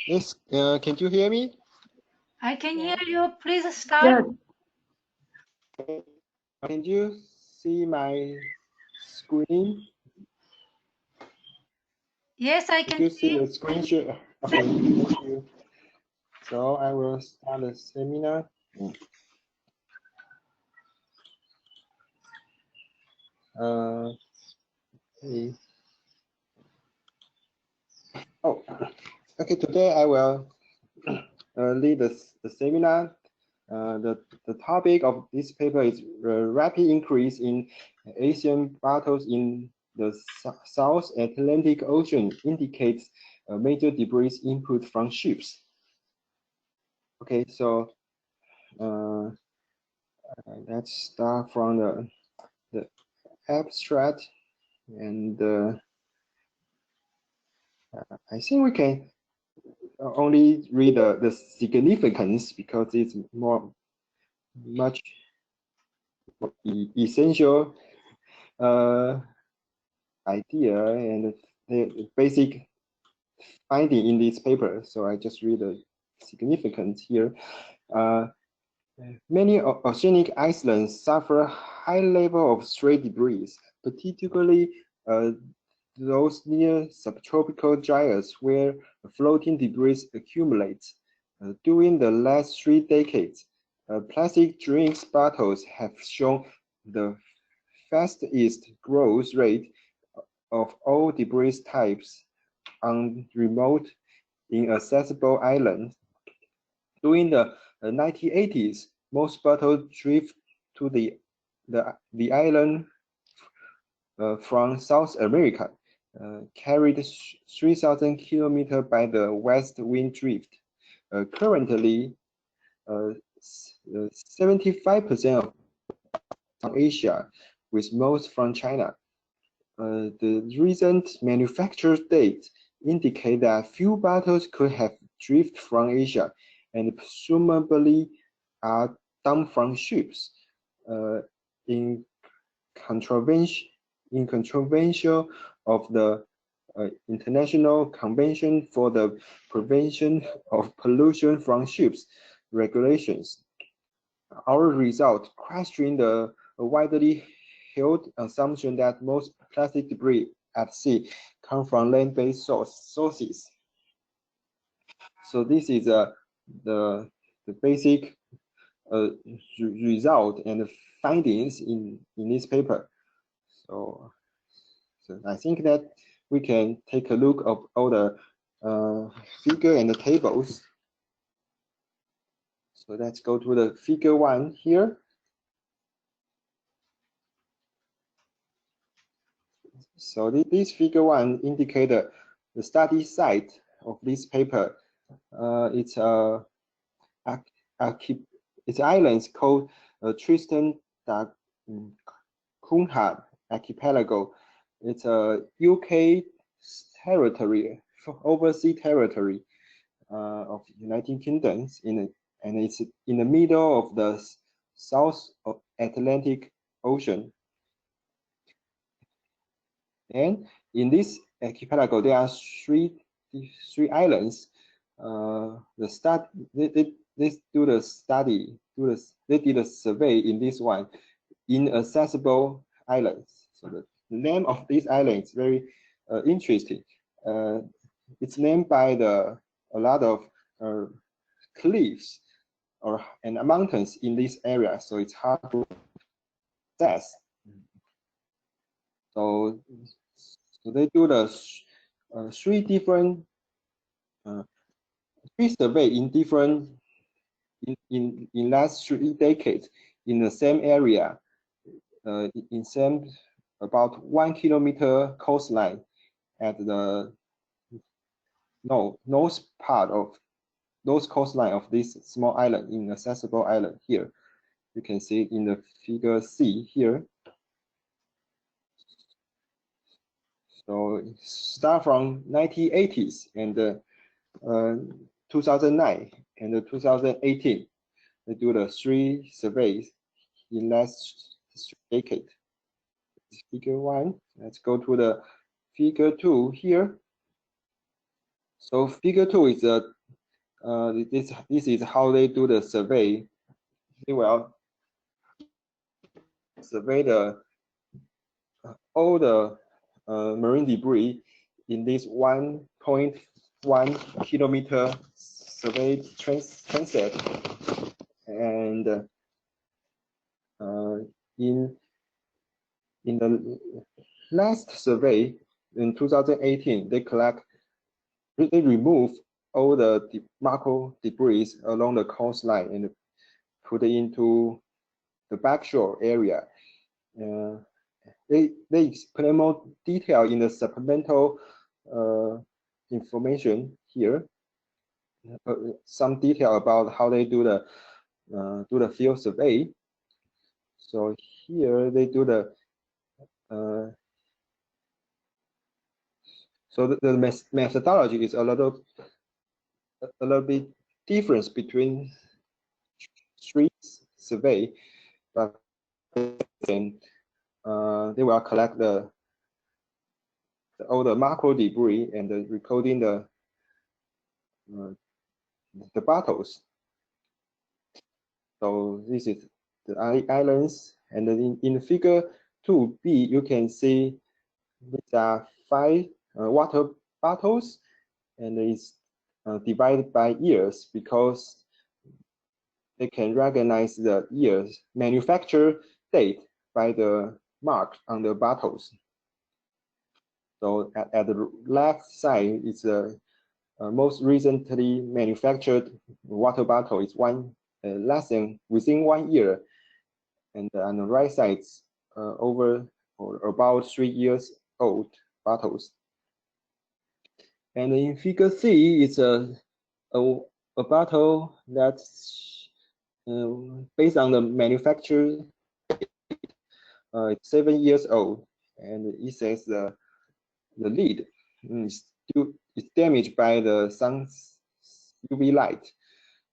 Yes, can you hear me? I can hear you. Please start. Yes. Can you see my screen? Yes, I Can can you see see. the screen share? Okay, thank you. So I will start the seminar. Okay. Oh, okay. Today I will lead the seminar. The topic of this paper is rapid increase in Asian battles in the South Atlantic Ocean indicates major debris input from ships. Okay, so let's start from the abstract, and I think we can only read the significance because it's much essential idea and the basic finding in this paper. So I just read the significance here. Many oceanic islands suffer high level of stray debris, particularly those near subtropical gyres where floating debris accumulates. During the last 3 decades, plastic drinks bottles have shown the fastest growth rate of all debris types on remote, inaccessible islands. During the 1980s, most bottles drift to the island from South America, carried 3,000 kilometers by the west wind drift. Currently, 75% from Asia, with most from China. The recent manufacture dates indicate that few bottles could have drifted from Asia and presumably are dumped from ships. In contravention of the International Convention for the Prevention of Pollution from Ships regulations. Our result questioned the widely held assumption that most plastic debris at sea come from land-based sources. So this is the basic result and findings in this paper. So I think that we can take a look of all the figure and the tables. So let's go to the figure 1 here. So this figure 1 indicates the study site of this paper. It's islands called Tristan da Cunha archipelago. It's a UK territory, overseas territory of United Kingdom, and it's in the middle of the South Atlantic Ocean. And in this archipelago, there are three islands. They did a survey in this one, inaccessible islands. So the name of this island is very interesting. It's named by a lot of cliffs and mountains in this area, so it's hard to access. So they do the three survey in different in last 3 decades in the same area, in same about 1 kilometer coastline at the north part of those coastline of this small island, inaccessible island here. You can see it in the figure C here. So start from 1980s and 2009 and 2018, they do the 3 surveys in last decade. Figure 1. Let's go to the figure 2 here. So figure 2 is this is how they do the survey. They will survey all the marine debris in this 1.1 kilometer survey transit, and in the last survey in 2018, they remove all the macro debris along the coastline and put it into the backshore area. They explain more detail in the supplemental information here. Some detail about how they do the field survey. So here they do the so the methodology is a little bit difference between street survey, but then they will collect all the macro debris and recording the bottles. So this is the islands, and then in figure 2b, you can see there are 5 water bottles, and it's divided by years because they can recognize the years manufacture date by the mark on the bottles. So at the left side is the most recently manufactured water bottle. It's less than within 1 year, and on the right side it's over or about 3 years old bottles. And in figure 3, it's a bottle that's based on the manufacturer. It's 7 years old, and it says the lid is damaged by the sun's UV light.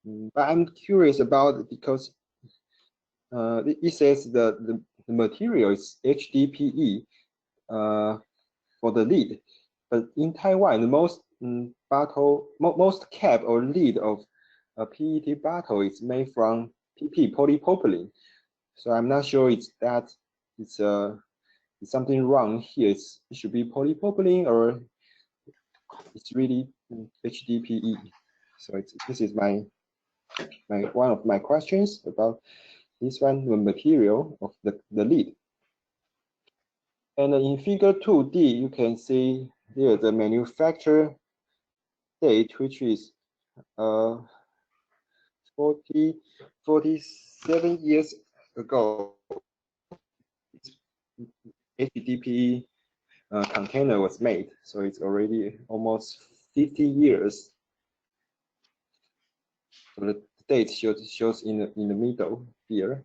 But I'm curious about it because it says the material is HDPE for the lid, but in Taiwan, most most cap or lid of a PET bottle is made from PP, polypropylene. So I'm not sure it's something wrong here. It should be polypropylene or it's really HDPE. So this is my one of my questions about this one, the material of the lid. And in figure 2D, you can see here the manufacture date, which is 47 years ago. HDPE container was made, so it's already almost 50 years. So the date shows in the middle here,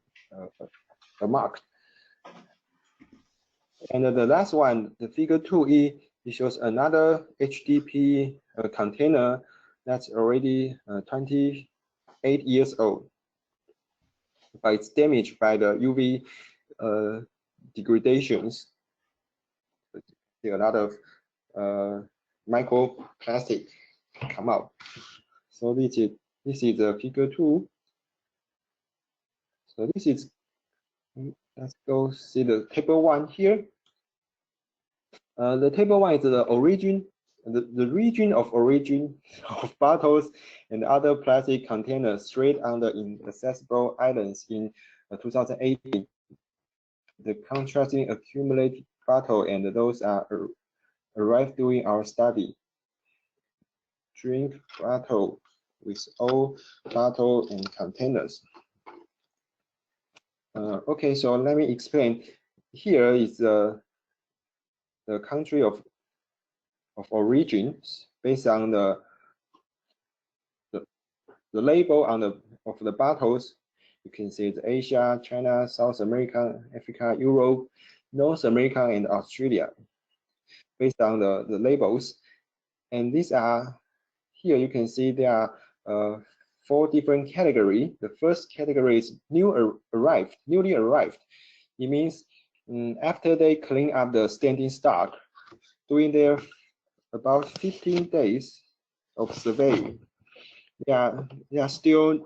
the mark. And the last one, the figure 2E, it shows another HDPE container that's already 28 years old, but it's damaged by the UV degradations. A lot of microplastic come out. So this is the figure 2. So this is, let's go see the table 1 here. The table 1 is the origin, the region of origin of bottles and other plastic containers straight on the inaccessible islands in 2018. The contrasting accumulated bottle and those are arrived during our study. Drink bottle with all bottle and containers. Okay, so let me explain. Here is the country of origins based on the label on of the bottles. You can see it's Asia, China, South America, Africa, Europe, North America, and Australia, based on the labels. And these are, here you can see there are 4 different categories. The first category is newly arrived. It means after they clean up the standing stock, during their about 15 days, of survey. There are still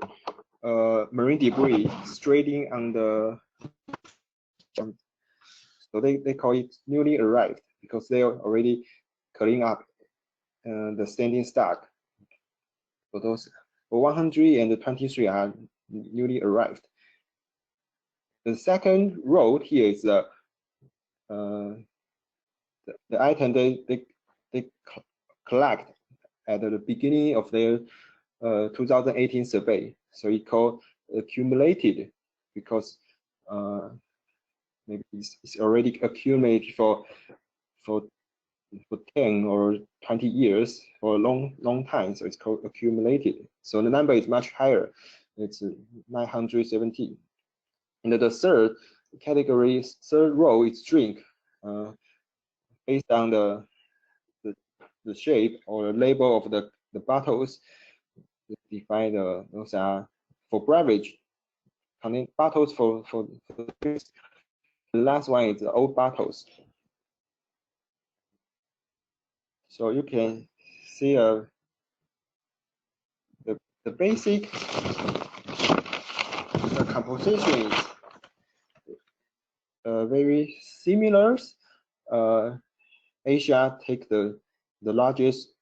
marine debris stranding on the, so they call it newly arrived because they are already cleaning up the standing stock. So those 123 are newly arrived. The second row here is the item they collect at the beginning of their 2018 survey. So it called accumulated because maybe it's already accumulated for 10 or 20 years for a long time. So it's called accumulated. So the number is much higher. It's 970. And the third category, third row is drink, based on the shape or the label of the bottles. Define those are for beverage, bottles for drinks. The last one is the old bottles. So you can see the basic composition is very similar. Asia take the largest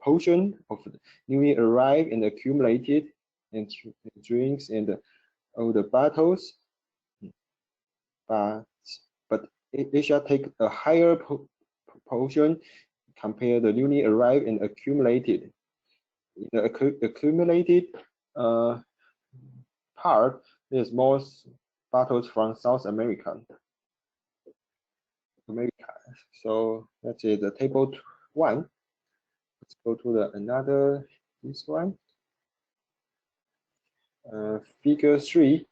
portion of newly arrived and accumulated and drinks and all the bottles, but Asia take a higher proportion compared the newly arrived and accumulated. In the accumulated part, there's more bottles from South America. So that's it. The table 1. Let's go to another this one. Figure 3.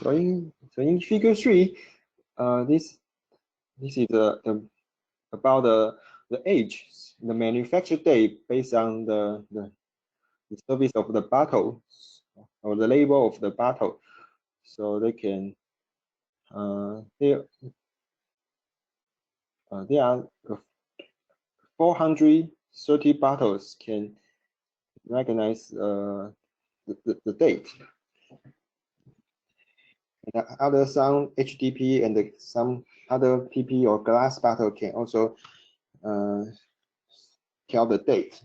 So in figure 3, this is about the age, the manufacture date based on the service of the bottle or the label of the bottle. So they can there are 430 bottles can recognize the date. And other some HDP and some other PP or glass bottle can also tell the date.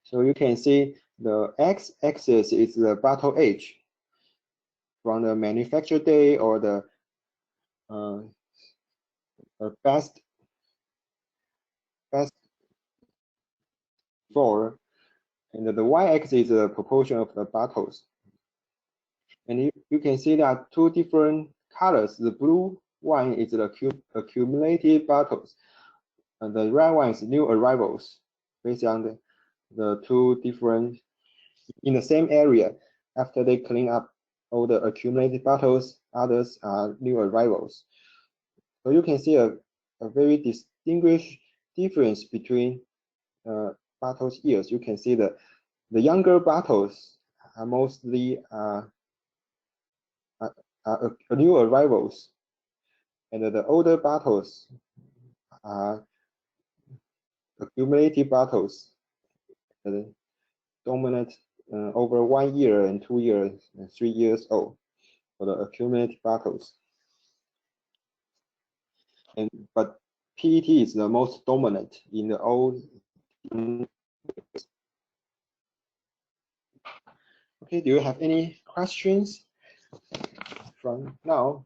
So you can see the x-axis is the bottle age from the manufacture date or the best for, and the y-axis is the proportion of the bottles. And you can see there are 2 different colors. The blue one is the accumulated bottles, and the red one is new arrivals, based on the 2 different in the same area. After they clean up all the accumulated bottles, others are new arrivals. So you can see a very distinguished difference between bottles years. You can see the younger bottles are mostly new arrivals, and the older bottles are accumulated bottles, dominant over 1 year and 2 years and 3 years old for the accumulated bottles. But PET is the most dominant in the old. Okay, do you have any questions from now?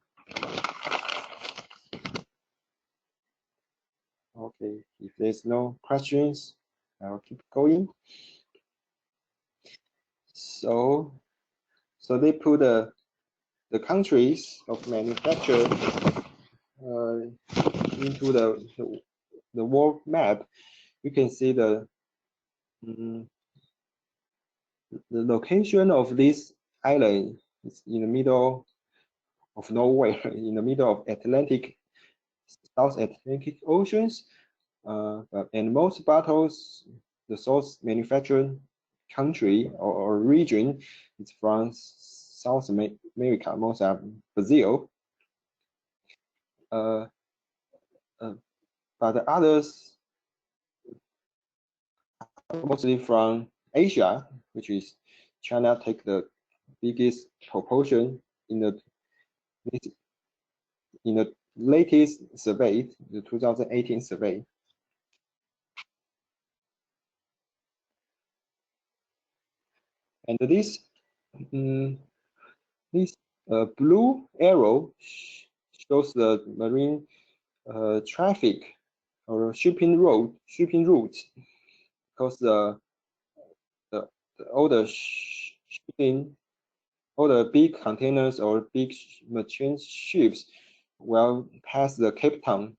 Okay, if there's no questions, I'll keep going. So they put the countries of manufacture into the world map. You can see the location of this island is in the middle of nowhere, in the middle of South Atlantic Oceans, and most bottles, the source manufacturing country or region is from South America, most are Brazil. But the others mostly from Asia, which is China take the biggest proportion in the latest survey, the 2018 survey. And this blue arrow shows the marine traffic or shipping routes, because all the big containers or big merchant ships will pass the Cape Town.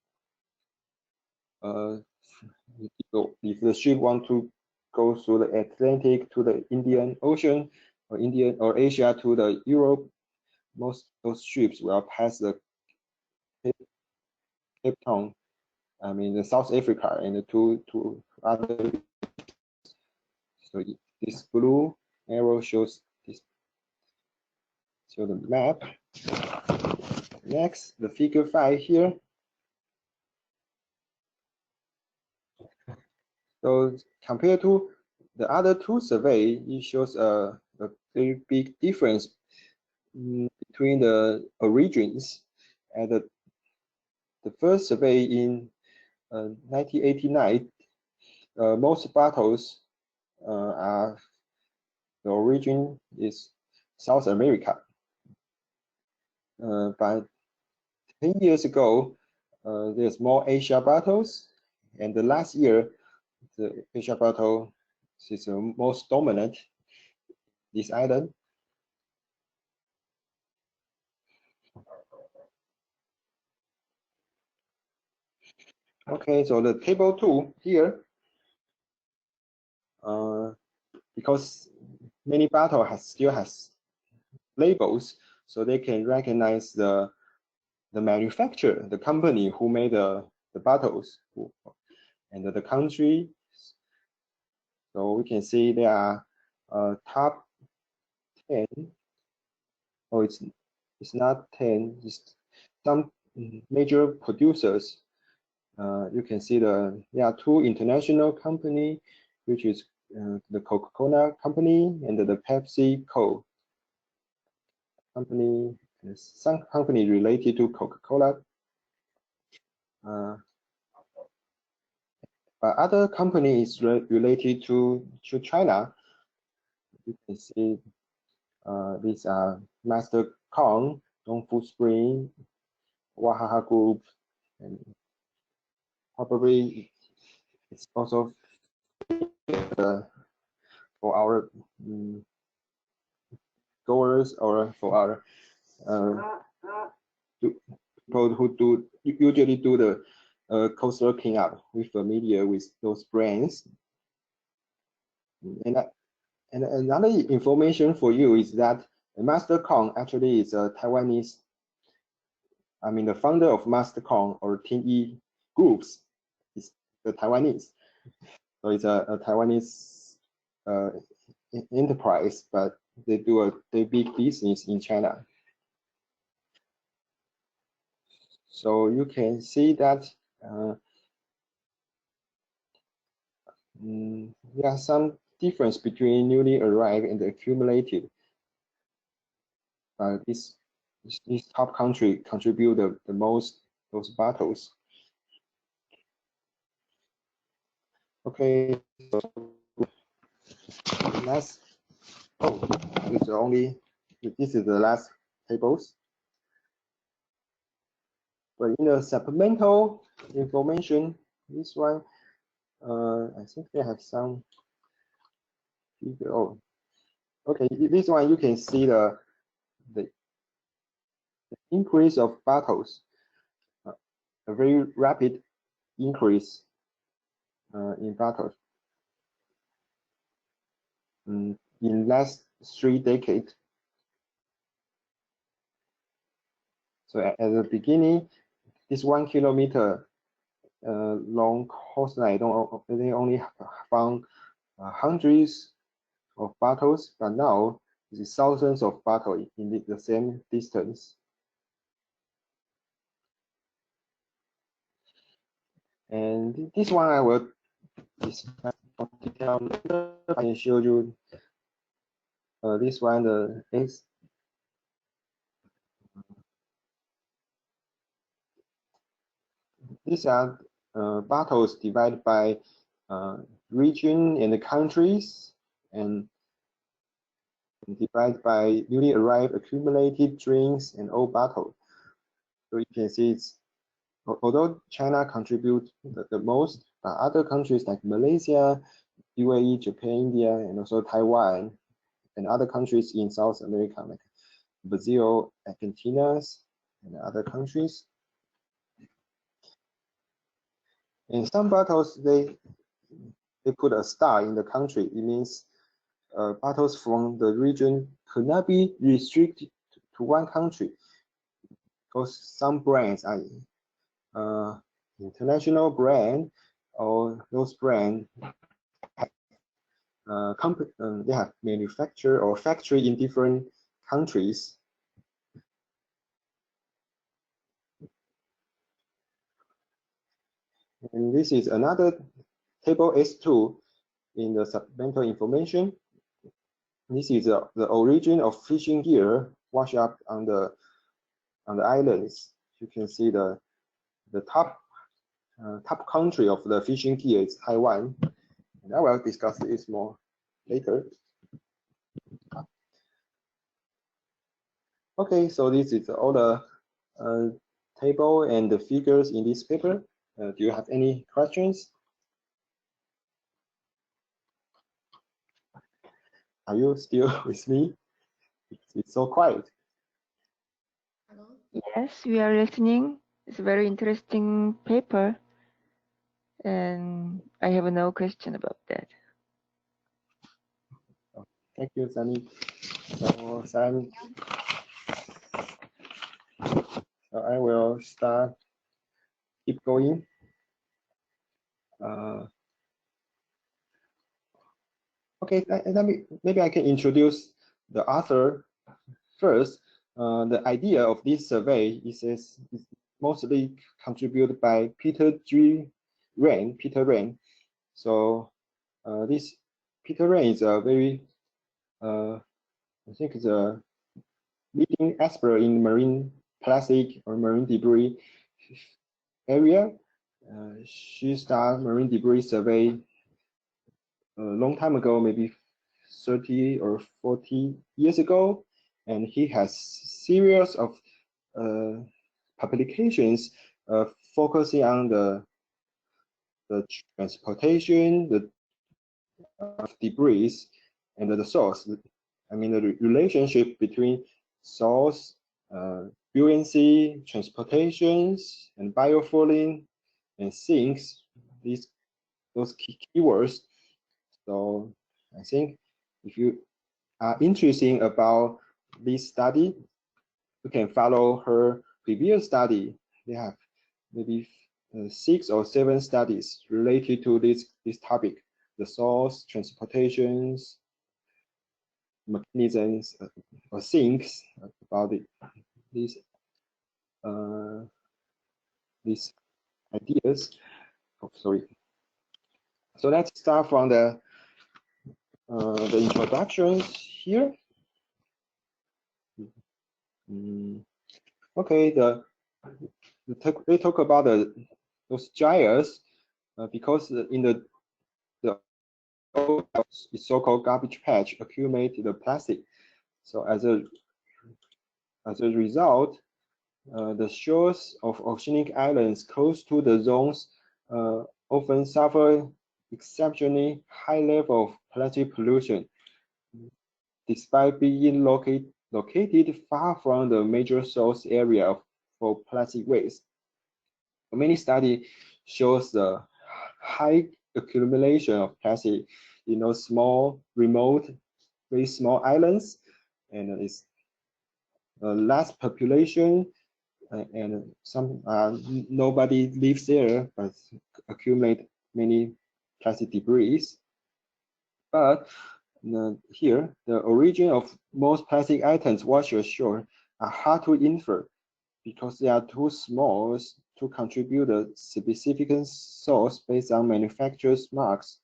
If the ship want to go through the Atlantic to the Indian Ocean, or Asia to the Europe, most those ships will pass the Cape Town. I mean the South Africa and to other. So this blue arrow shows this. So the map. Next, the figure 5 here. So compared to the other two surveys, it shows a very big difference between the origins. And the first survey in 1989, most battles are the origin is South America. But 10 years ago, there's more Asia battles, and the last year, the Asia battle is the most dominant this island. Okay, so the table 2 here, because many battle still has labels, so they can recognize the manufacturer, the company who made the battles, and the country. So we can see there are top 10. Oh, it's not 10. It's some major producers. You can see there are 2 international company, which is the Coca-Cola company and the PepsiCo company. Some company related to Coca-Cola. But other companies related to China. You can see these are Master Kong, Dongfu Spring, Wahaha Group, and probably it's also for our goers or for our people who usually do the coastal cleanup. We're familiar with those brands. And another information for you is that Master Kong actually is a Taiwanese. I mean, the founder of Master Kong or Team E groups is the Taiwanese. So it's a Taiwanese enterprise, but they do a big business in China. So you can see that there are some difference between newly arrived and accumulated. This top country contribute the most those battles. Okay, so last. Oh, this is the last tables. But in the supplemental information, this one, I think they have some figure. Oh, okay, this one you can see the increase of battles, a very rapid increase in battles in last 3 decades. So at the beginning, this 1 kilometer long coastline, they only found hundreds of battles, but now thousands of bottles in the same distance. And this one I will discuss more detail later. I can show you this one. These are bottles divided by region and the countries, and divided by newly arrived accumulated drinks and old bottles. So you can see it's, although China contributes the most, but other countries like Malaysia, UAE, Japan, India, and also Taiwan, and other countries in South America like Brazil, Argentina, and other countries. In some bottles, they put a star in the country. It means bottles from the region could not be restricted to one country, because some brands are international brand, or those brands they have manufacture or factory in different countries. And this is another table S2 in the supplemental information. This is the origin of fishing gear washed up on the islands. You can see the top country of the fishing gear is Taiwan. And I will discuss this more later. Okay, so this is all the table and the figures in this paper. Do you have any questions? Are you still with me? It's so quiet. Yes, we are listening. It's a very interesting paper, and I have no question about that. Thank you, Sunny. So, I will start. Keep going. Okay, maybe I can introduce the author first. The idea of this survey is mostly contributed by Peter Rain. So this Peter Rain is a very, I think it's a leading expert in marine plastic or marine debris area. She started marine debris survey a long time ago, maybe 30 or 40 years ago, and he has series of publications focusing on the transportation, of debris, and the source. I mean, the relationship between source, buoyancy, transportations, and biofouling, and sinks. Those keywords. So I think if you are interested about this study, you can follow her previous study. They have maybe 6 or 7 studies related to this topic: the source, transportations, mechanisms, or things about it. These ideas. Oh, sorry. So let's start from the introductions here. Okay, they talk about those gyres because in the so-called garbage patch accumulate the plastic. So as a result, the shores of oceanic islands close to the zones often suffer exceptionally high level of plastic pollution, despite being located far from the major source area for plastic waste. Many studies shows the high accumulation of plastic in those small, remote, very small islands, and it's less population, and some nobody lives there, but accumulate many plastic debris. But Here, the origin of most plastic items washed ashore are hard to infer because they are too small to contribute a significant source based on manufacturer's marks.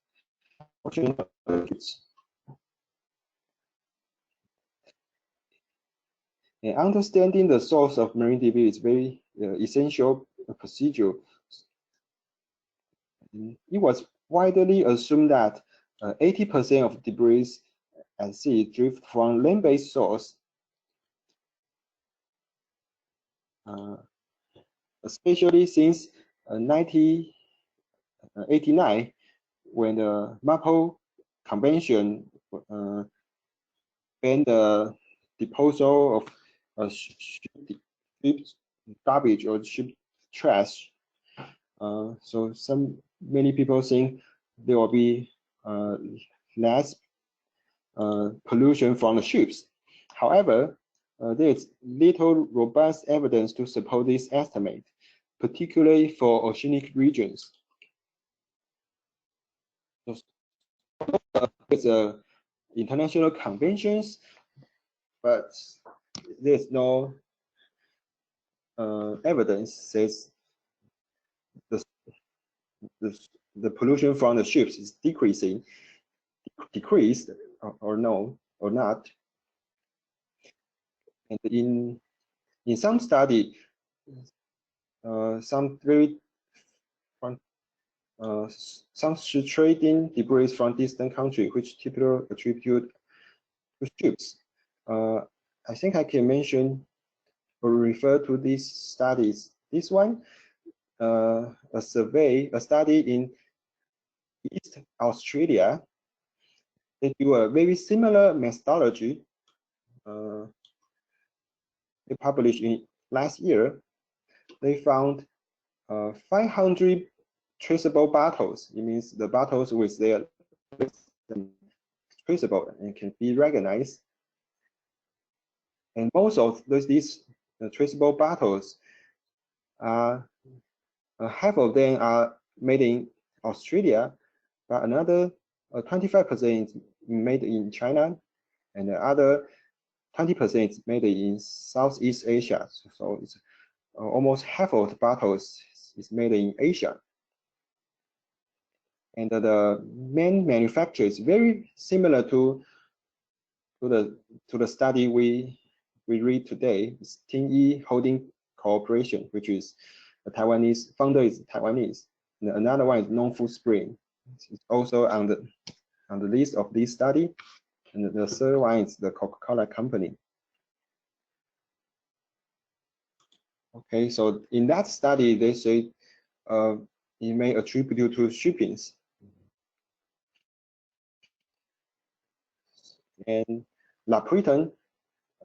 Understanding the source of marine debris is very essential procedure. It was widely assumed that 80% of debris at sea drift from land-based source, especially since 1989, when the MAPO Convention banned the disposal of ship garbage or ship trash. So many people think there will be less pollution from the ships. However, there is little robust evidence to support this estimate, particularly for oceanic regions. There's international conventions, but there's no evidence says the pollution from the ships is decreased or not. And in some study, some trading debris from distant countries, which typically attribute to ships. I think I can mention or refer to these studies. This one, a study in East Australia. They do a very similar methodology. They published in last year. They found 500 traceable bottles. It means the bottles with their traceable and can be recognized. And most of these traceable bottles are half of them are made in Australia, but another 25% is made in China, and the other 20% is made in Southeast Asia. So it's almost half of the bottles is made in Asia. And the main manufacturer is very similar to the study we read today. It's Dilley Holding Corporation, which is a Taiwanese founder is Taiwanese. And another one is Non-Food Spring. It's also on the list of this study. And the third one is the Coca-Cola company. Okay, so in that study, they say it may attribute to shippings. And LaPriton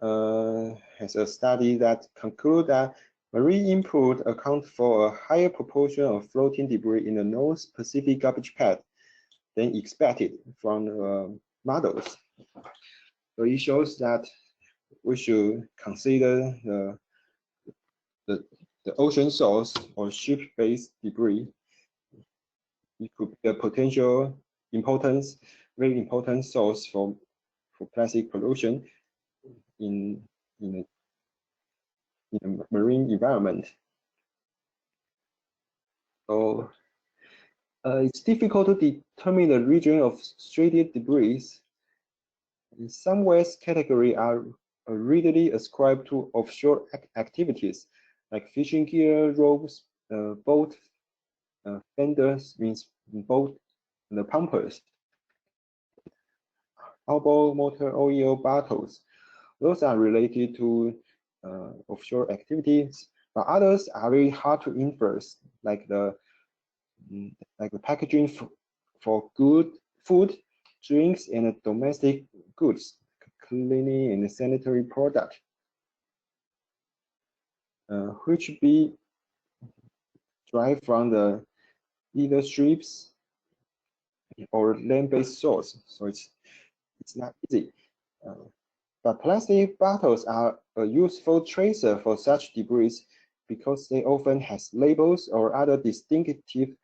has a study that concludes that marine input accounts for a higher proportion of floating debris in the North Pacific garbage patch than expected from models. So it shows that we should consider the ocean source or ship-based debris. It could be a potential very important source for plastic pollution in the marine environment. So it's difficult to determine the region of stranded debris. In some ways, categories are readily ascribed to offshore activities like fishing gear, ropes, boat fenders, means boat, the pumpers, outboard motor oil bottles. Those are related to offshore activities, but others are very hard to infer, like the packaging for food, drinks, and domestic goods, cleaning and sanitary product, which be derived from either ships or land-based source. So it's not easy. But plastic bottles are a useful tracer for such debris because they often have labels or other distinctive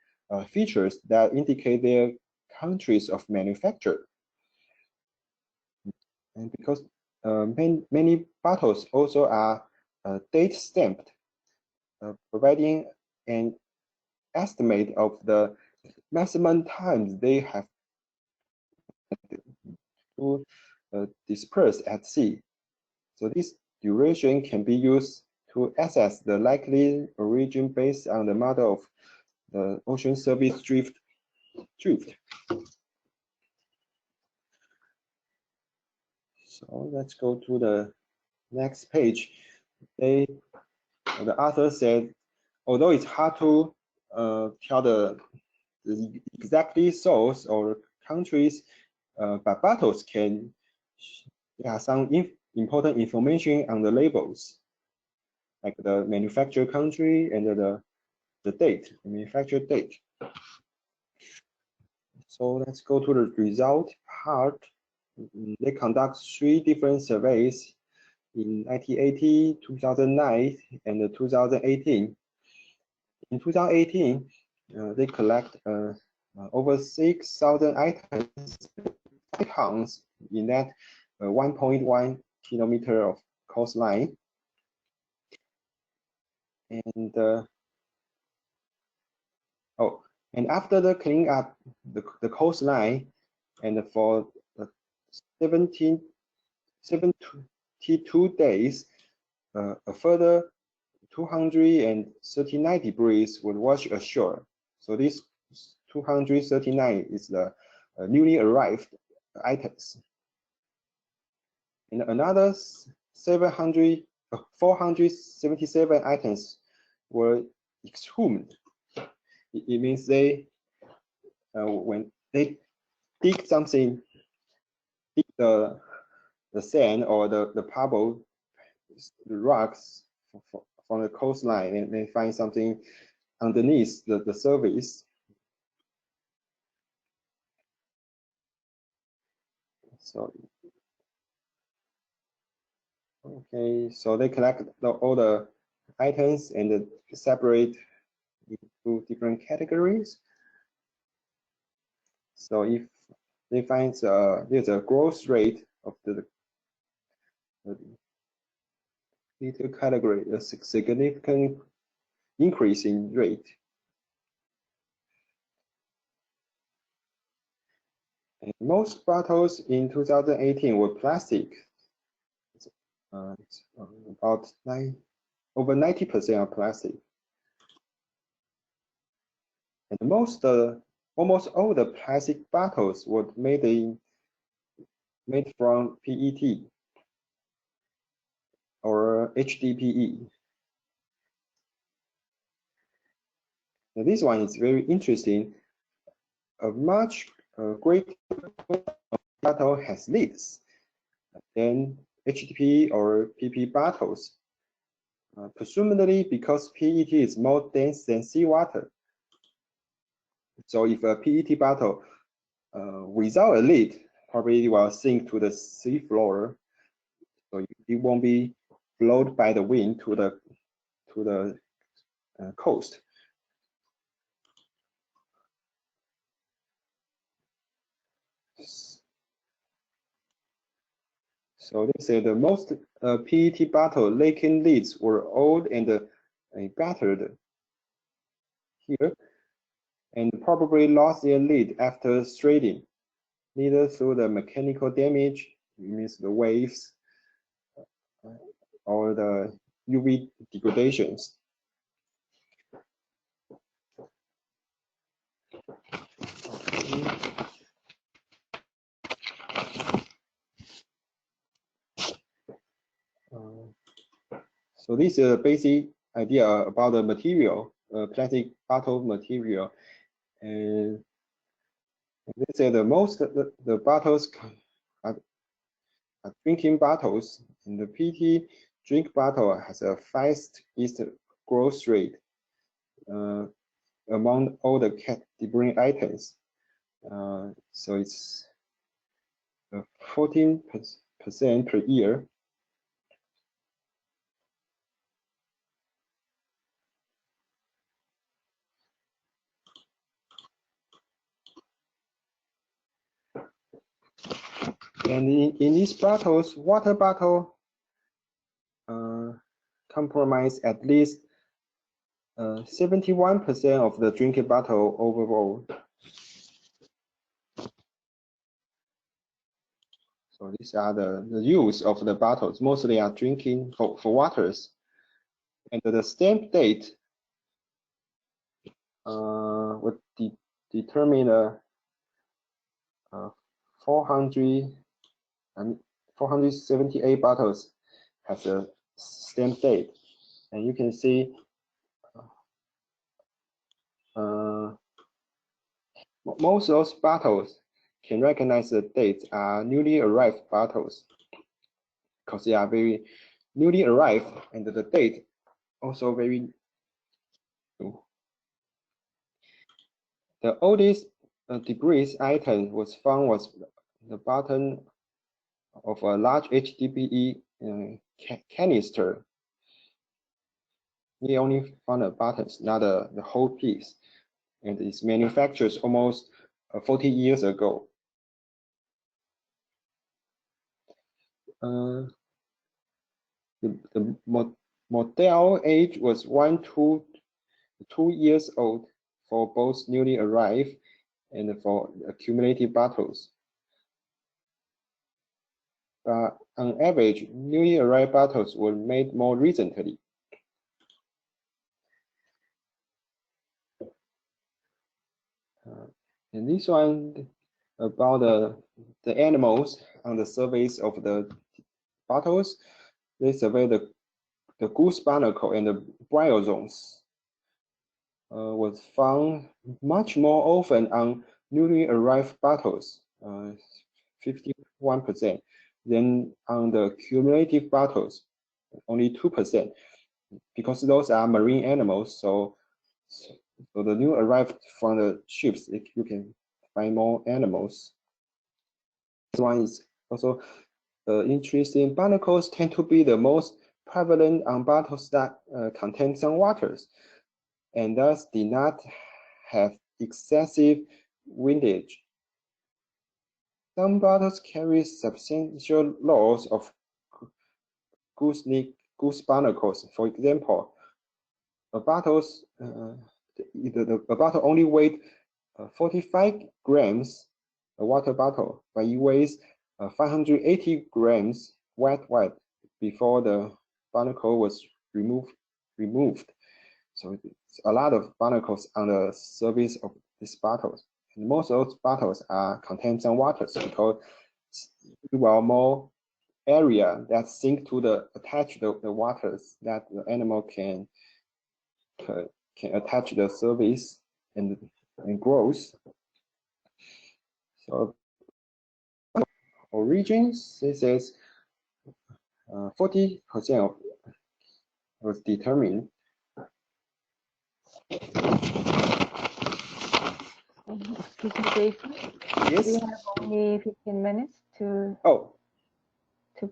features that indicate their countries of manufacture. And because many bottles also are date stamped, providing an estimate of the maximum times they have to disperse at sea. So this duration can be used to assess the likely origin based on the model of the ocean surface drift. So let's go to the next page. The author said, although it's hard to tell the exactly source or countries, but bottles can have some important information on the labels, like the manufacturer country and the date, the manufacturer date. So let's go to the result part. They conduct 3 different surveys in 1980, 2009, and 2018. In 2018, they collect over 6,000 items in that 1.1 kilometer of coastline. And and after the cleaning up the coastline, and for 72 days, a further 239 debris was washed ashore. So this 239 is the newly arrived items. And another 477 items were exhumed. It means they, when they dig something, dig the sand or the pebble, the rocks from the coastline, and they find something underneath the surface. So okay, so they collect all the items and separate into different categories. So if they find there's a growth rate of the little category, a significant increase in rate. And most bottles in 2018 were plastic. It's about over 90% are plastic. And almost all the plastic bottles were made from PET or HDPE. Now this one is very interesting. A much greater bottle has lids than HDPE or PP bottles, presumably because PET is more dense than seawater. So if a PET bottle without a lid probably will sink to the sea floor, so it won't be blown by the wind to the coast. So they say the most PET bottle lacking lids were old and battered here, and probably lost their lid after straining, either through the mechanical damage, it means the waves, or the UV degradations. So this is a basic idea about the material, plastic bottle material, and they say the most the bottles are drinking bottles, and the PET drink bottle has a fastest growth rate among all the debris items. So it's 14% per year. And in these bottles, water bottle comprise at least 71% of the drinking bottle overall. So these are the use of the bottles. Mostly are drinking for waters. And the stamp date would determine 478 bottles has a stamp date. And you can see most of those bottles can recognize the dates are newly arrived bottles because they are very newly arrived, and the date also very new. The oldest debris item was found was the bottom of a large HDPE canister. We only found the buttons, not the whole piece, and it's manufactured almost 40 years ago. The model age was 1 to 2 years old for both newly arrived and for accumulated bottles. But on average, newly arrived bottles were made more recently. And this one about the animals on the surface of the bottles. They survey the goose barnacle and the bryozoans. Was found much more often on newly arrived bottles, 51%, than on the cumulative bottles, only 2%, because those are marine animals. So the new arrived from the ships, you can find more animals. This one is also interesting. Barnacles tend to be the most prevalent on bottles that contain some waters, and thus did not have excessive windage. Some bottles carry substantial loss of goose barnacles. For example, a bottle only weighed 45 grams, a water bottle, but it weighs 580 grams wet before the barnacle was removed. So it's a lot of barnacles on the surface of these bottles. And most of those bottles contain some waters because there are more area that sink to attach the waters that the animal can attach the surface and grows. So origins, this is 40% was determined. Excuse me, Dave. Yes. We have only 15 minutes to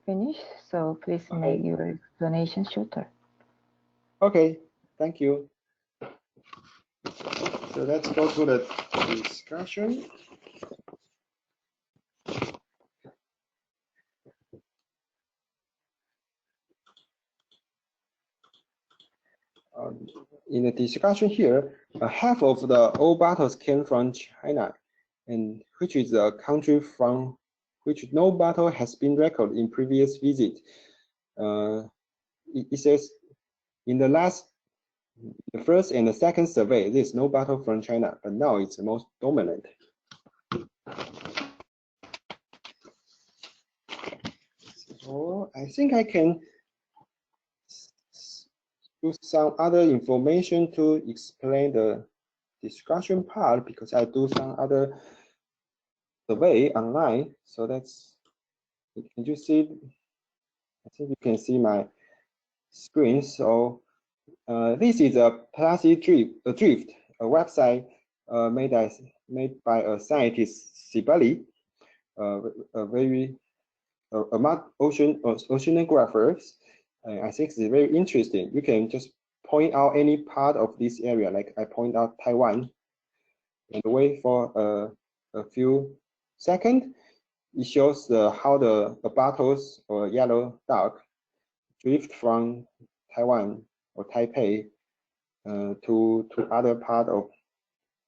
finish, so please make your explanation shorter. Okay, thank you. So let's go to the discussion. In the discussion here, half of the old bottles came from China, and which is a country from which no bottle has been recorded in previous visit. It says in the first and the second survey, there's no bottle from China, but now it's the most dominant. So I think I can use some other information to explain the discussion part, because I do some other survey online. So that's, can you see? I think you can see my screen. So this is a plastic drift, a website made by a scientist, Dilley, oceanographers. I think it's very interesting. You can just point out any part of this area, like I point out Taiwan, and wait for a few seconds. it shows how the battles or yellow duck drift from Taiwan or Taipei to other part of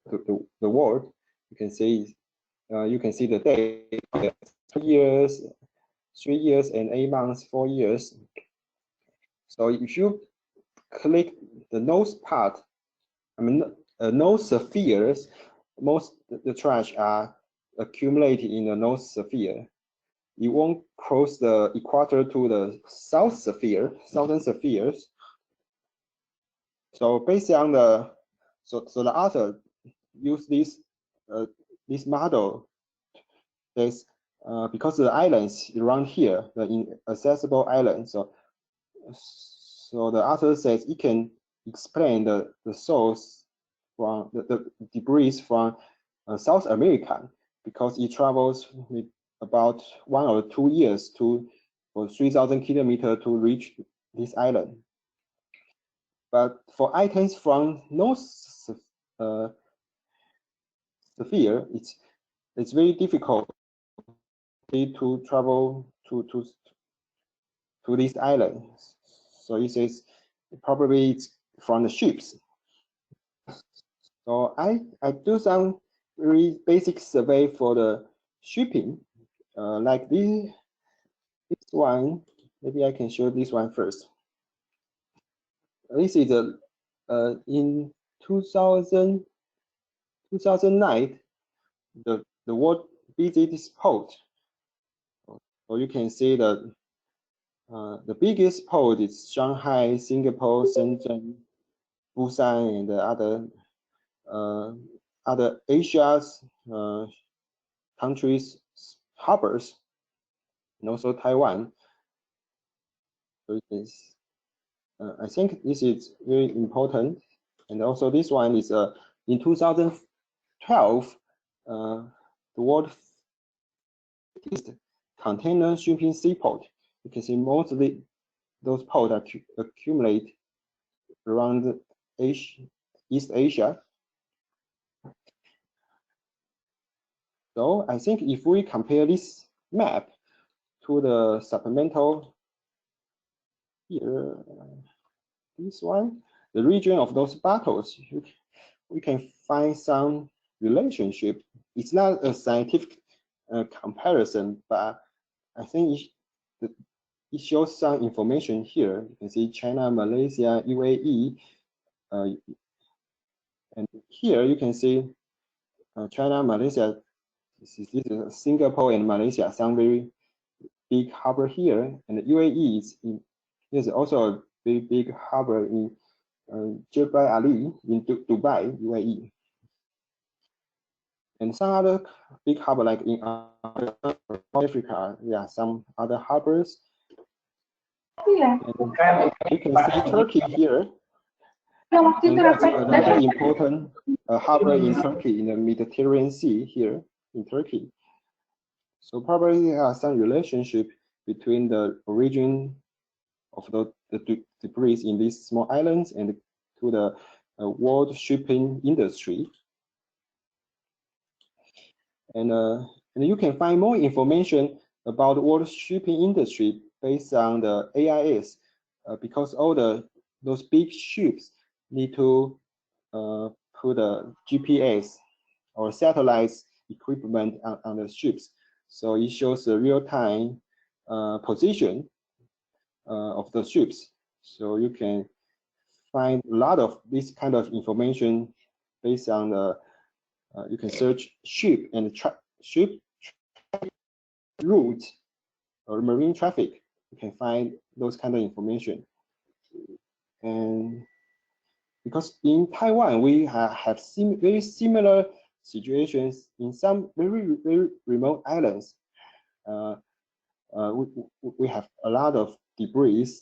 the world. You can see the date: 3 years and 8 months, 4 years. So if you click the nose part, I mean nose spheres, most the trash are accumulated in the nose sphere. It won't cross the equator to the southern spheres. So based on the the author use this model. There's because the islands around here, the inaccessible islands. So the author says it can explain the source from the debris from South America, because it travels with about 1 or 2 years for 3,000 kilometers to reach this island. But for items from North sphere, it's very difficult to travel to this island. So it says probably it's from the ships. So I do some very basic survey for the shipping, like this one. Maybe I can show this one first. This is in 2009, the world busiest port. So you can see that the biggest port is Shanghai, Singapore, Shenzhen, Busan, and the other Asia's countries' harbors, and also Taiwan. So it is, I think this is very important. And also this one is in 2012, the world container shipping seaport. You can see mostly those ports accumulate around East Asia. So I think if we compare this map to the supplemental here, this one, the region of those battles, we can find some relationship. It's not a scientific comparison, but I think it shows some information here. You can see China, Malaysia, UAE, and here you can see China, Malaysia. This is Singapore and Malaysia, some very big harbor here, and the UAE is also a very big harbor in Jebel Ali in Dubai, UAE. And some other big harbor like in Africa, yeah, some other harbors. And you can see Turkey here. And that's another important harbor in Turkey, in the Mediterranean Sea here in Turkey. So probably there are some relationship between the origin of the debris in these small islands and to the world shipping industry. And you can find more information about the world shipping industry based on the AIS, because all those big ships need to put a GPS or satellites equipment on the ships. So it shows the real-time position of the ships. So you can find a lot of this kind of information based on the, you can search ship and ship route or marine traffic. You can find those kind of information. And because in Taiwan, we have very similar situations in some very remote islands. We have a lot of debris.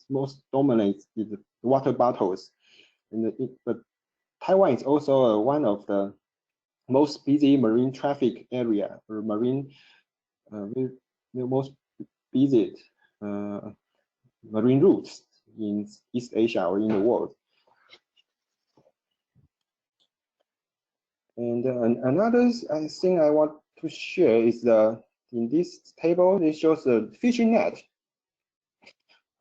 Most dominates the water bottles, but Taiwan is also one of the most busy marine traffic area, or marine the most busy marine routes in East Asia or in the world. And another thing I want to share is the in this table, it shows the fishing net.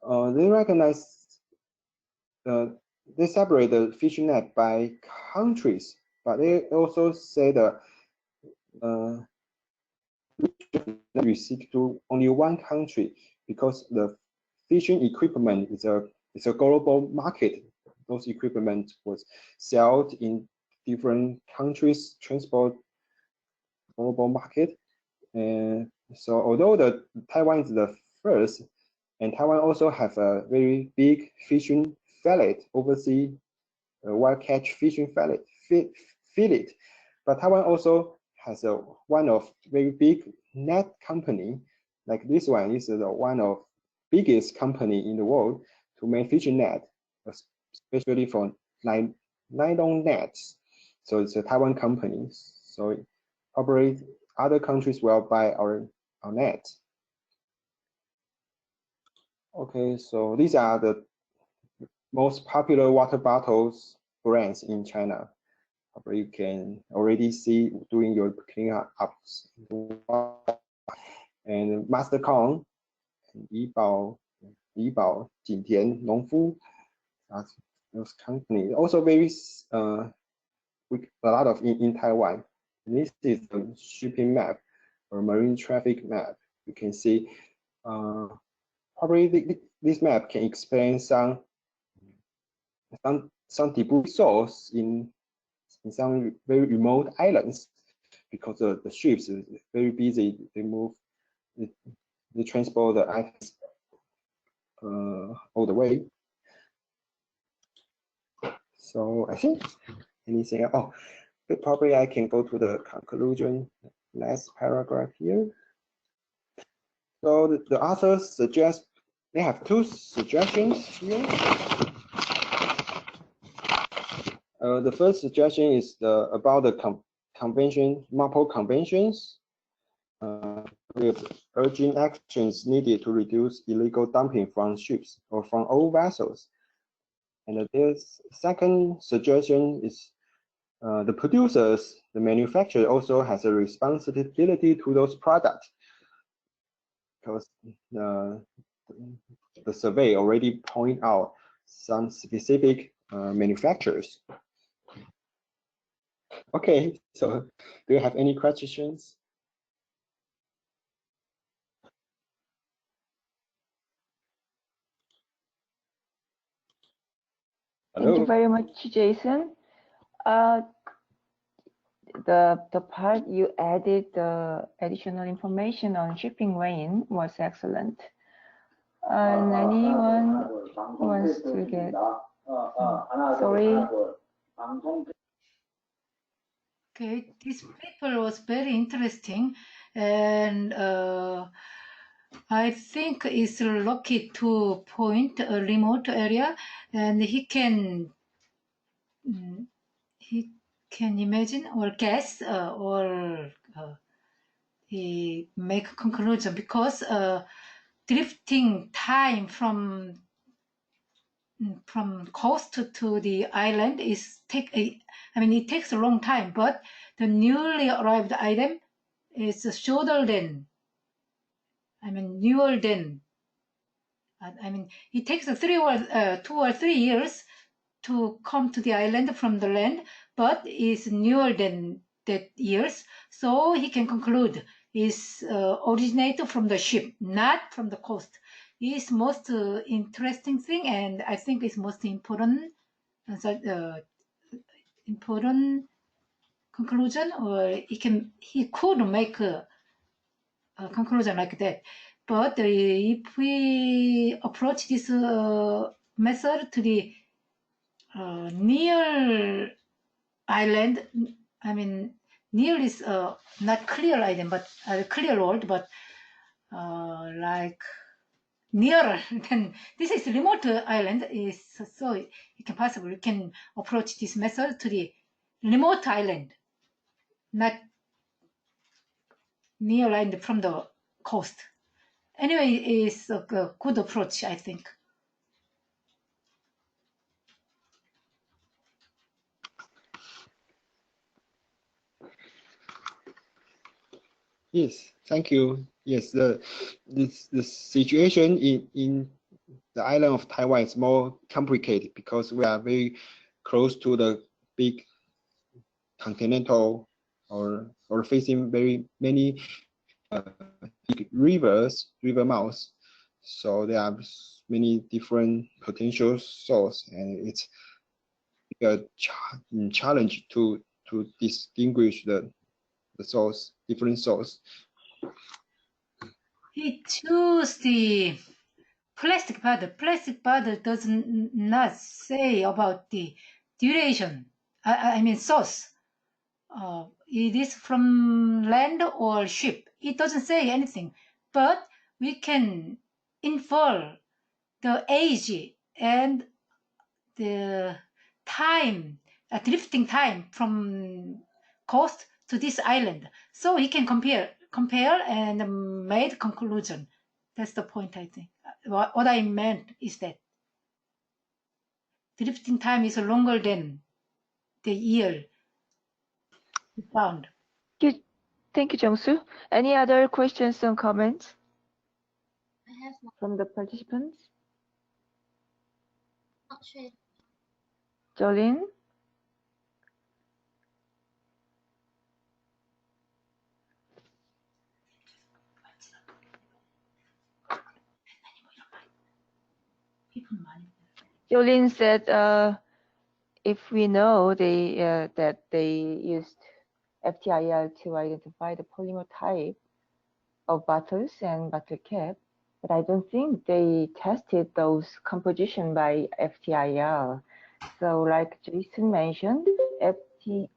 They recognize, they separate the fishing net by countries, but they also say the restrict to only one country because the fishing equipment is a global market. Those equipment was sold in different countries, transport global market. And so although Taiwan is the first, and Taiwan also have a very big fishing fillet, overseas wild catch fishing fillet, but Taiwan also has one of very big net company, like this one. This is one of biggest company in the world to make fishing net, especially for nylon nets. So it's a Taiwan company. So probably other countries will buy our net. Okay, so these are the most popular water bottles brands in China. Probably you can already see doing your cleanups. And Master Kong, Yibao, Jintian, Nongfu, those companies also very with a lot of in Taiwan. This is the shipping map or marine traffic map. You can see probably this map can explain some debris source in some very remote islands because the ships is very busy. They move, they transport the items all the way. So I think anything else? Oh, but probably I can go to the conclusion, last paragraph here. So the authors suggest, they have two suggestions here. The first suggestion is about the convention, MARPOL conventions. With urgent actions needed to reduce illegal dumping from ships or from all vessels. And this second suggestion is the producers, the manufacturer also has a responsibility to those products, because the survey already point out some specific manufacturers. Okay, so do you have any questions? Thank you very much, Jason. The part you added, the additional information on shipping lane was excellent. And anyone wants to get, sorry. Okay, this paper was very interesting, and I think it's lucky to point a remote area, and he can imagine or guess or he make a conclusion, because drifting time from coast to the island it takes a long time, but the newly arrived item is shorter than, newer than, it takes 2 or 3 years to come to the island from the land, but is newer than that years. So he can conclude is originated from the ship, not from the coast. Is most interesting thing, and I think it's most important important conclusion, or he could make a conclusion like that. But if we approach this method to the near island, near is not clear island, but clear world, but like nearer than this is remote island, is so it can possibly can approach this method to the remote island, not near island from the coast. Anyway, it's a good approach, I think. Yes, thank you. Yes, the situation in the island of Taiwan is more complicated because we are very close to the big continental or facing very many big river mouths. So there are many different potential sources, and it's a challenge to distinguish the source, different source. He chose the plastic bottle. Plastic bottle does not say about the duration. I mean source. It is from land or ship. It doesn't say anything, but we can infer the age and the time, drifting time from coast to this island. So he can compare and made conclusion. That's the point, I think. What I meant is that drifting time is longer than the year we found. Thank you, Jung-soo. Any other questions or comments from the participants? Not sure. Jolene? Jolene said, if we know that they used FTIR to identify the polymer type of bottles and bottle cap, but I don't think they tested those composition by FTIR. So like Jason mentioned, HD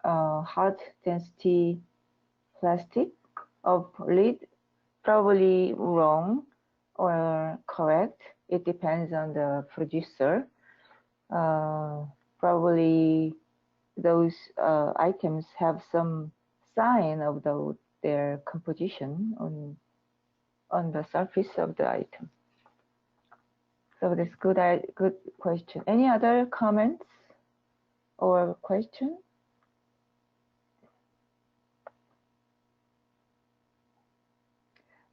hard density plastic of lid, probably wrong or correct. It depends on the producer. Probably those items have some sign of their composition on the surface of the item. So that's good question. Any other comments or question?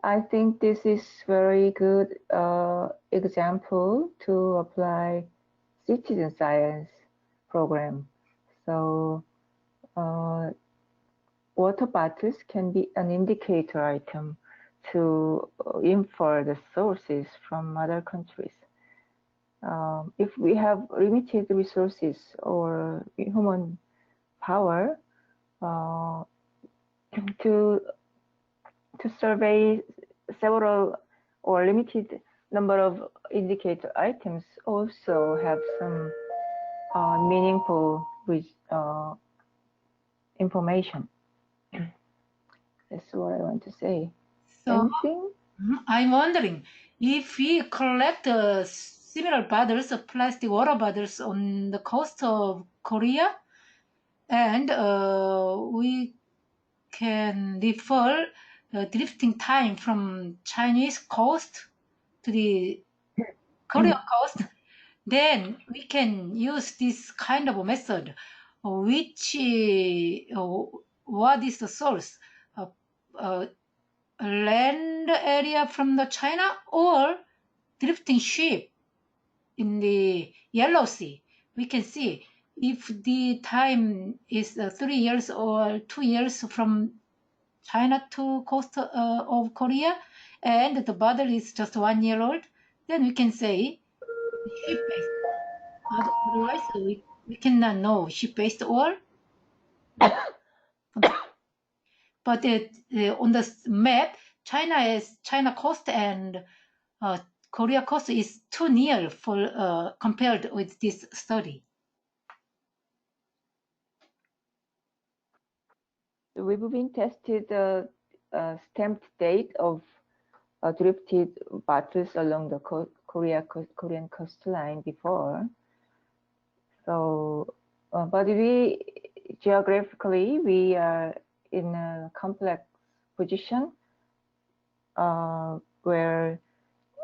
I think this is very good example to apply citizen science program. So water bottles can be an indicator item to infer the sources from other countries. If we have limited resources or human power to survey several or limited number of indicator items also have some meaningful information. That's what I want to say. So anything? I'm wondering if we collect similar bottles of plastic water bottles on the coast of Korea, and we can refer drifting time from Chinese coast to the Korean coast, then we can use this kind of a method, which what is the source? Land area from the China or drifting ship in the Yellow Sea. We can see if the time is 3 years or 2 years from China to coast of Korea, and the bottle is just 1 year old, then we can say ship-based. Otherwise, we cannot know ship-based or. But on the map, China coast and Korea coast is too near for compared with this study. We've been tested the stamped date of drifted bottles along the Korean coastline before. So, but geographically we are in a complex position where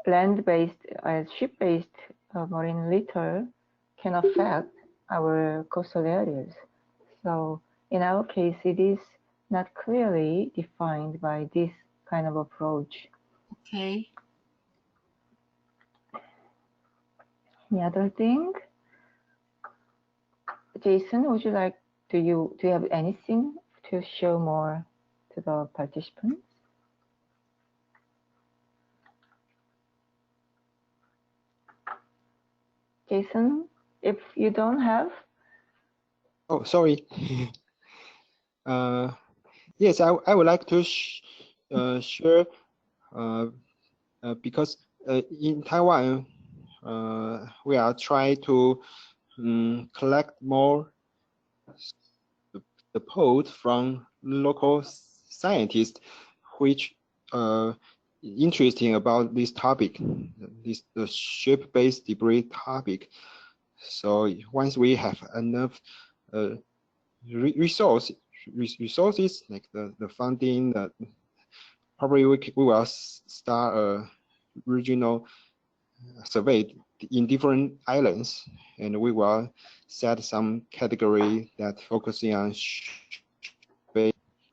land-based and ship-based marine litter can affect our coastal areas. So in our case, it is not clearly defined by this kind of approach. Okay. The other thing, Jason, would you like, do you have anything to show more to the participants? Jason, if you don't have. Oh, sorry. Yes, I would like to share because in Taiwan, we are trying to collect more support from local scientists, which interesting about this topic, the ship-based debris topic. So once we have enough resources like the funding, probably we will start a regional survey in different islands, and we will set some category that focusing on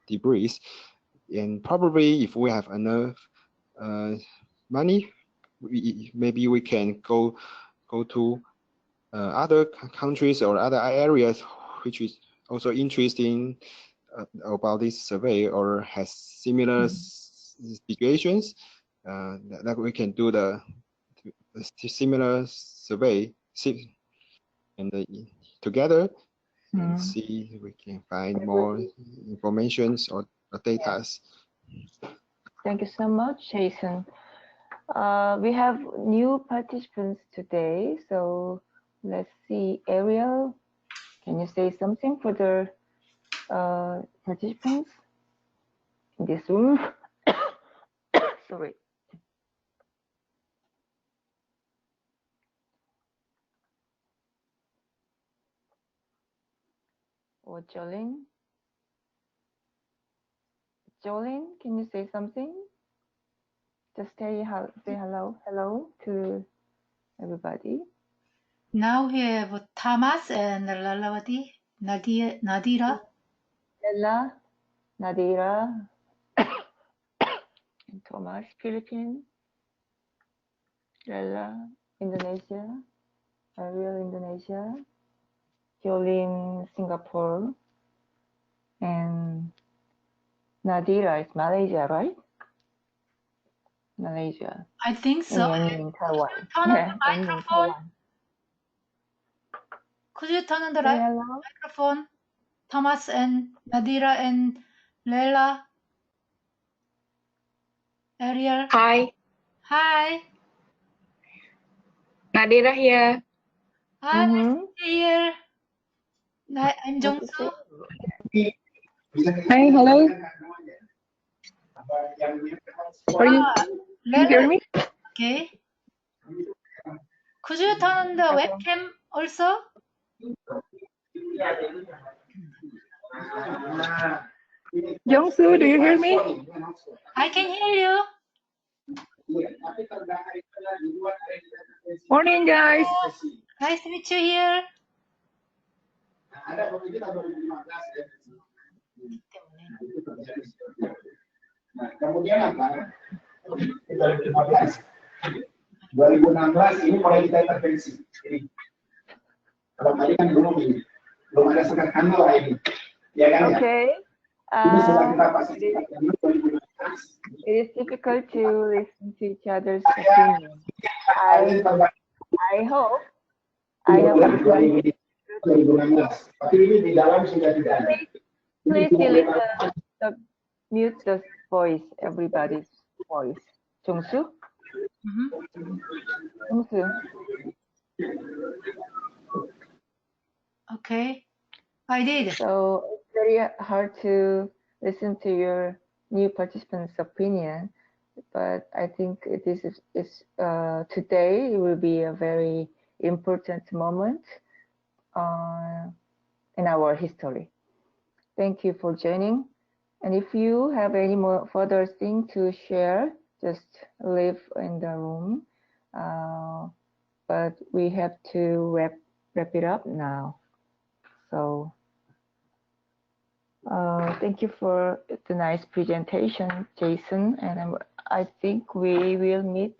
debris. And probably if we have enough money, maybe we can go to other countries or other areas which is also interesting about this survey or has similar situations that we can do the similar survey and together and see if we can find more information or data. Thank you so much, Jason. We have new participants today, so let's see. Ariel, can you say something for the participants in this room? Sorry. Or Jolene? Jolene, can you say something? Just say hello to everybody. Now we have Thomas and Lalawati, Nadira. Ella, Nadira, Thomas, Philippines, Ella, Indonesia, Ariel, Indonesia, Jolene, Singapore, and Nadira is Malaysia, right? Malaysia. I think so. And in Taiwan. Turn on the microphone. Could you turn on the microphone? Thomas and Nadira and Leila. Ariel. Hi. Hi. Nadira here. Hi, nice to be here. I'm Jongsu. Hi, hello. Are you hear me? Okay. Could you turn on the webcam also? Jongsu, do you hear me? I can hear you. Morning, guys. Nice to meet you here. Kemudian apa? 2016 ini mulai kita intervensi. Jadi kalau tadi kan belum ada sekat kanal ini, ya kan? Okay. Ini sudah kita pasti. It is difficult to listen to each other's opinion. I hope. Tapi ini di dalam sudah tidak ada. Please delete mute the voice, everybody's voice. Jongsu? Jongsu. Okay, I did. So it's very hard to listen to your new participants' opinion, but I think this is today it will be a very important moment in our history. Thank you for joining. And if you have any more further thing to share, just leave in the room. But we have to wrap it up now. So Thank you for the nice presentation, Jason. And I think we will meet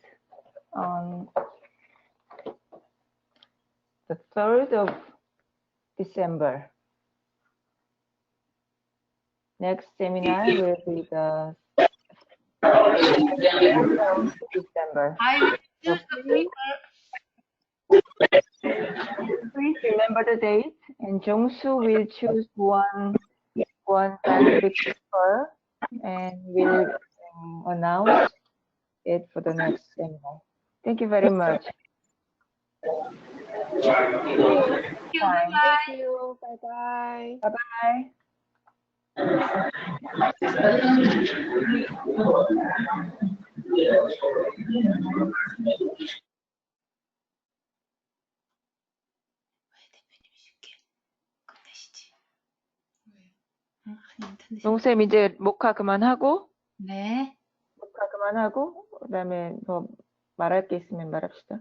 on the 3rd of December. Next seminar will be the 2nd of December. I will choose the paper. Please remember the date, and Jongsu will choose one scientific paper and will announce it for the next seminar. Thank you very much. Thank you. Bye-bye. Thank you. Bye-bye. Bye-bye. 대표님 쉽게 끝내시지. 응, 아니, 인터넷이. 용쌤 이제 목화 그만하고 네. 그다음에 뭐 말할 게 있으면 말합시다.